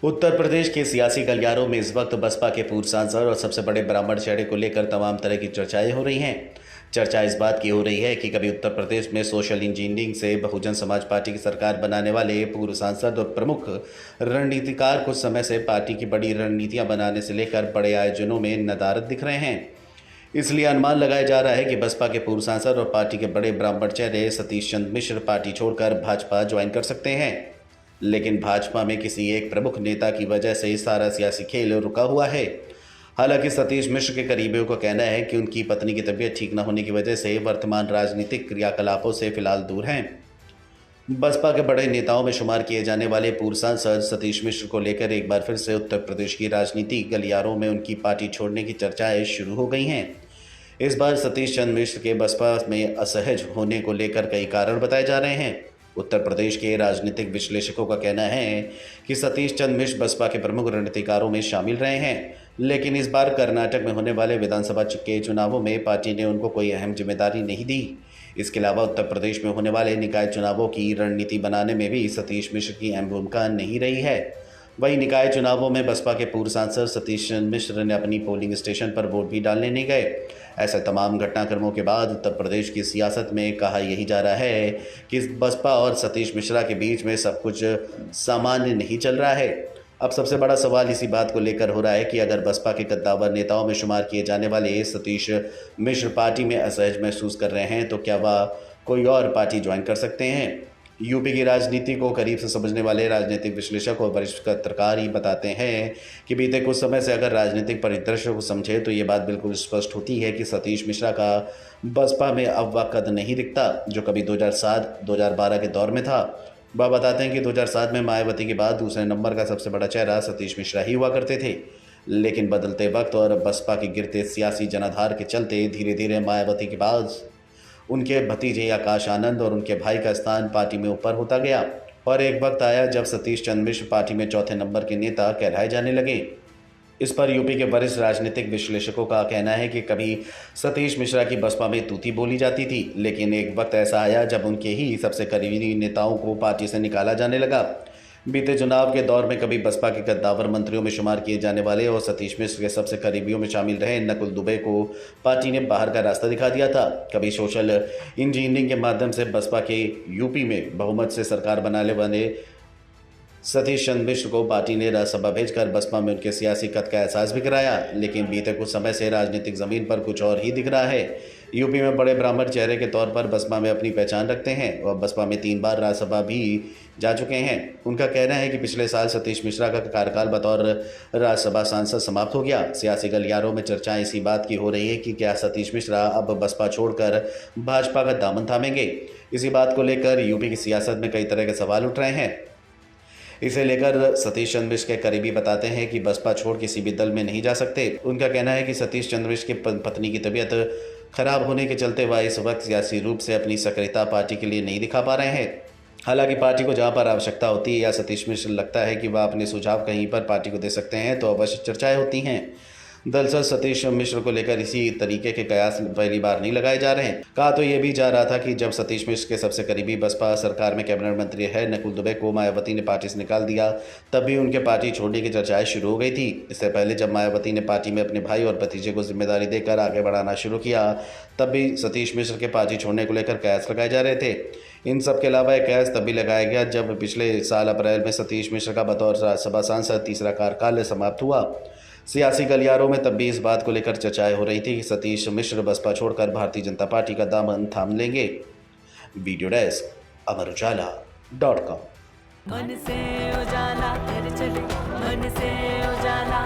उत्तर प्रदेश के सियासी गलियारों में इस वक्त बसपा के पूर्व सांसद और सबसे बड़े ब्राह्मण चेहरे को लेकर तमाम तरह की चर्चाएं हो रही हैं। चर्चा इस बात की हो रही है कि कभी उत्तर प्रदेश में सोशल इंजीनियरिंग से बहुजन समाज पार्टी की सरकार बनाने वाले पूर्व सांसद और प्रमुख रणनीतिकार कुछ समय से पार्टी की बड़ी रणनीतियां बनाने से लेकर बड़े आयोजनों में नदारद दिख रहे हैं। इसलिए अनुमान लगाया जा रहा है कि बसपा के पूर्व सांसद और पार्टी के बड़े ब्राह्मण चेहरे सतीश चंद्र मिश्र पार्टी छोड़कर भाजपा ज्वाइन कर सकते हैं। लेकिन भाजपा में किसी एक प्रमुख नेता की वजह से सारा सियासी खेल रुका हुआ है। हालांकि सतीश मिश्र के करीबियों का कहना है कि उनकी पत्नी की तबीयत ठीक न होने की वजह से वर्तमान राजनीतिक क्रियाकलापों से फिलहाल दूर हैं। बसपा के बड़े नेताओं में शुमार किए जाने वाले पूर्व सांसद सतीश मिश्र को लेकर एक बार फिर से उत्तर प्रदेश की राजनीति गलियारों में उनकी पार्टी छोड़ने की चर्चाएं शुरू हो गई हैं। इस बार सतीश चंद्र मिश्र के बसपा में असहज होने को लेकर कई कारण बताए जा रहे हैं। उत्तर प्रदेश के राजनीतिक विश्लेषकों का कहना है कि सतीश चंद्र मिश्र बसपा के प्रमुख रणनीतिकारों में शामिल रहे हैं, लेकिन इस बार कर्नाटक में होने वाले विधानसभा के चुनावों में पार्टी ने उनको कोई अहम जिम्मेदारी नहीं दी। इसके अलावा उत्तर प्रदेश में होने वाले निकाय चुनावों की रणनीति बनाने में भी सतीश मिश्र की अहम भूमिका नहीं रही है। वहीं निकाय चुनावों में बसपा के पूर्व सांसद सतीश चंद्र मिश्र ने अपनी पोलिंग स्टेशन पर वोट भी डालने नहीं गए। ऐसे तमाम घटनाक्रमों के बाद उत्तर प्रदेश की सियासत में कहा यही जा रहा है कि बसपा और सतीश मिश्रा के बीच में सब कुछ सामान्य नहीं चल रहा है। अब सबसे बड़ा सवाल इसी बात को लेकर हो रहा है कि अगर बसपा के कद्दावर नेताओं में शुमार किए जाने वाले सतीश मिश्र पार्टी में असहज महसूस कर रहे हैं तो क्या वह कोई और पार्टी ज्वाइन कर सकते हैं। यूपी की राजनीति को करीब से समझने वाले राजनीतिक विश्लेषक और वरिष्ठ पत्रकार ही बताते हैं कि बीते कुछ समय से अगर राजनीतिक परिदृश्य को समझे तो ये बात बिल्कुल स्पष्ट होती है कि सतीश मिश्रा का बसपा में अब वह कद नहीं दिखता जो कभी 2007-2012 के दौर में था। वह बताते हैं कि 2007 में मायावती के बाद दूसरे नंबर का सबसे बड़ा चेहरा सतीश मिश्रा ही हुआ करते थे, लेकिन बदलते वक्त और बसपा के गिरते सियासी जनाधार के चलते धीरे धीरे मायावती के बाद उनके भतीजे आकाश आनंद और उनके भाई का स्थान पार्टी में ऊपर होता गया और एक वक्त आया जब सतीश चंद्र मिश्र पार्टी में चौथे नंबर के नेता कहलाए जाने लगे। इस पर यूपी के वरिष्ठ राजनीतिक विश्लेषकों का कहना है कि कभी सतीश मिश्रा की बसपा में तूती बोली जाती थी, लेकिन एक वक्त ऐसा आया जब उनके ही सबसे करीबी नेताओं को पार्टी से निकाला जाने लगा। बीते चुनाव के दौर में कभी बसपा के कद्दावर मंत्रियों में शुमार किए जाने वाले और सतीश मिश्र के सबसे करीबियों में शामिल रहे नकुल दुबे को पार्टी ने बाहर का रास्ता दिखा दिया था। कभी सोशल इंजीनियरिंग के माध्यम से बसपा के यूपी में बहुमत से सरकार बनाने वाले सतीश चंद्र मिश्र को पार्टी ने राज्यसभा भेजकर बसपा में उनके सियासी कद का एहसास भी कराया, लेकिन बीते कुछ समय से राजनीतिक जमीन पर कुछ और ही दिख रहा है। यूपी में बड़े ब्राह्मण चेहरे के तौर पर बसपा में अपनी पहचान रखते हैं और बसपा में 3 बार राज्यसभा भी जा चुके हैं। उनका कहना है कि पिछले साल सतीश मिश्रा का कार्यकाल बतौर राज्यसभा सांसद समाप्त हो गया। सियासी गलियारों में चर्चाएं इसी बात की हो रही है कि क्या सतीश मिश्रा अब बसपा छोड़कर भाजपा का दामन थामेंगे। इसी बात को लेकर यूपी की सियासत में कई तरह के सवाल उठ रहे हैं। इसे लेकर सतीश चंद्र मिश्र के करीबी बताते हैं कि बसपा छोड़ किसी भी दल में नहीं जा सकते। उनका कहना है कि सतीश चंद्र मिश्र की पत्नी की तबीयत खराब होने के चलते वह इस वक्त सियासी रूप से अपनी सक्रियता पार्टी के लिए नहीं दिखा पा रहे हैं। हालांकि पार्टी को जहां पर आवश्यकता होती है या सतीश मिश्र लगता है कि वह अपने सुझाव कहीं पर पार्टी को दे सकते हैं तो अवश्य चर्चाएं होती हैं। दरअसल सतीश मिश्र को लेकर इसी तरीके के कयास पहली बार नहीं लगाए जा रहे हैं। कहा तो ये भी जा रहा था कि जब सतीश मिश्र के सबसे करीबी बसपा सरकार में कैबिनेट मंत्री है नकुल दुबे को मायावती ने पार्टी से निकाल दिया, तब भी उनके पार्टी छोड़ने की चर्चाएं शुरू हो गई थी। इससे पहले जब मायावती ने पार्टी में अपने भाई और भतीजे को जिम्मेदारी देकर आगे बढ़ाना शुरू किया, तब भी सतीश मिश्र के पार्टी छोड़ने को लेकर कयास लगाए जा रहे थे। इन सब के अलावा एक कयास तब भी लगाया गया जब पिछले साल अप्रैल में सतीश मिश्र का बतौर राज्यसभा सांसद तीसरा कार्यकाल समाप्त हुआ। सियासी गलियारों में तब भी इस बात को लेकर चर्चाएं हो रही थी कि सतीश मिश्र बसपा छोड़कर भारतीय जनता पार्टी का दामन थाम लेंगे। Video desk amarujala.com। मन से उजाला कर चले, मन से उजाला।